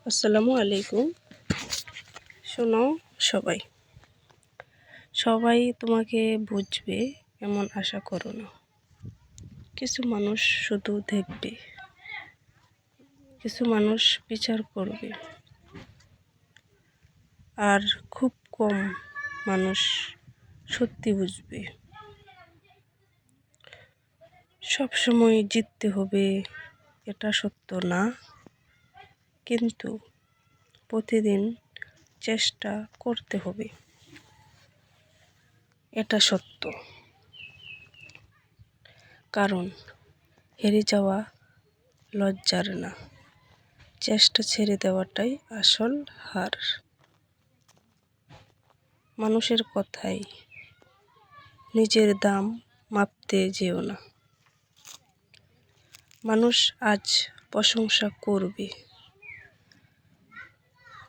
আসসালামু আলাইকুম। শোনো, সবাই সবাই তোমাকে বুঝবে এমন আশা করো না। কিছু মানুষ শুধু দেখবে, কিছু মানুষ বিচার করবে, আর খুব কম মানুষ সত্যি বুঝবে। সবসময় জিততে হবে এটা সত্য না, কিন্তু প্রতিদিন চেষ্টা করতে হবে এটা সত্য। কারণ হেরে যাওয়া লজ্জার না, চেষ্টা ছেড়ে দেওয়াটাই আসল হার। মানুষের কথায় নিজের দাম মাপতে যেও না। মানুষ আজ প্রশংসা করবে,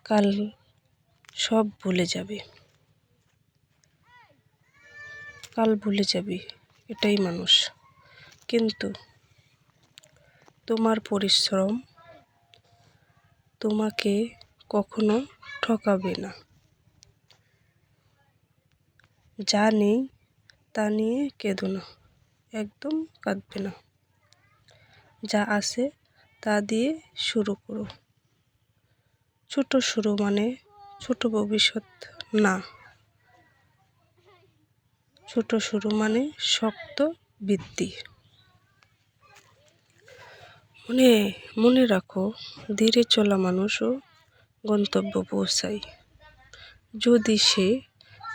কাল সব ভুলে যাবে। এটাই মানুষ। কিন্তু তোমার পরিশ্রম তোমাকে কখনো ঠকাবে না। যা নেই তা নিয়ে কেঁদো না, একদম কাঁদবে না। যা আছে তা দিয়ে শুরু করো। ছোট শুরু মানে ছোট ভবিষ্যৎ না, ছোট শুরু মানে শক্ত ভিত্তি। মনে রাখো, ধীরে চলা মানুষও গন্তব্য পৌঁছায়, যদি সে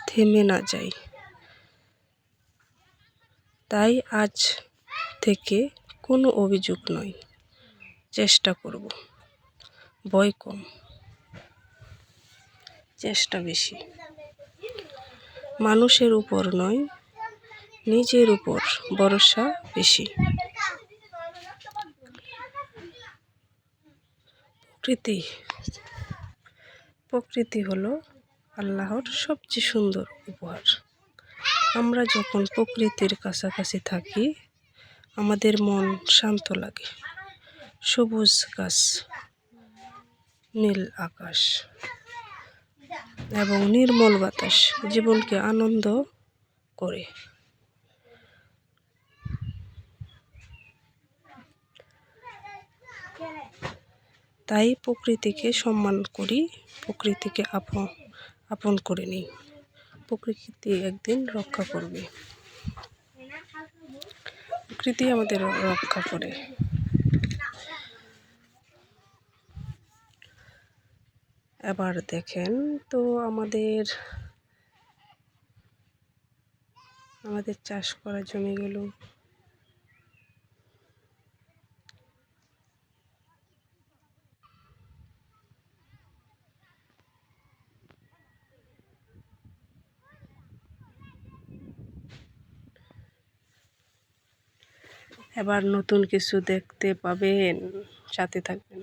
থেমে না যায়। তাই আজ থেকে কোনো অভিযোগ নয়, চেষ্টা করব। ভয় কম, চেষ্টা বেশি। মানুষের উপর নয়, নিজের উপর ভরসা বেশি। প্রকৃতি হলো আল্লাহর সবচেয়ে সুন্দর উপহার। আমরা যখন প্রকৃতির কাছাকাছি থাকি, আমাদের মন শান্ত লাগে। সবুজ গাছ, নীল আকাশ এবং নির্মল বাতাস জীবনকে আনন্দ করে। তাই প্রকৃতিকে সম্মান করি, প্রকৃতিকে আপন করে নিই। প্রকৃতি একদিন রক্ষা করবে, প্রকৃতি আমাদের রক্ষা করে। এবার দেখেন তো আমাদের চাষ করা জমিগুলো এবার নতুন কিছু দেখতে পাবেন, সাথে থাকবেন।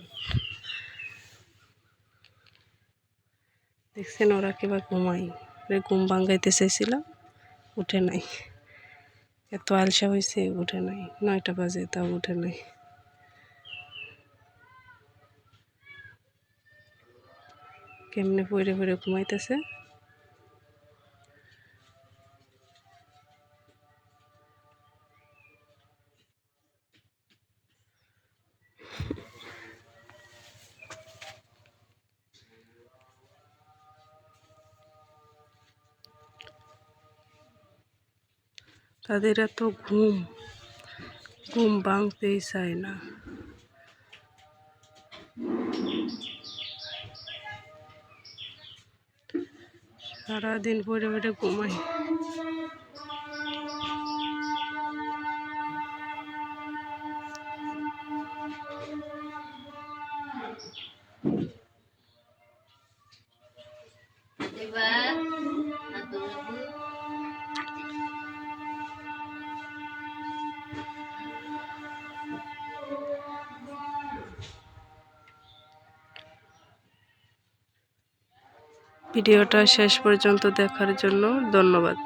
দেখছেন ওরা কিবা ঘুমাই, ঘুম ভাঙ্গাইতে চাইছিলাম, উঠে নাই। এত আলসা হয়েছে, উঠে নাই। 9টা বাজে তাও উঠে নাই। কেমনে পড়ে ঘুমাইতেছে। তাদের এত ঘুম ভাঙতেই চায় না। সারাদিন পড়ে ঘুমাই। ভিডিওটা শেষ পর্যন্ত দেখার জন্য ধন্যবাদ।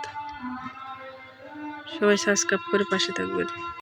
সবাই সাবস্ক্রাইব করে পাশে থাকবেন।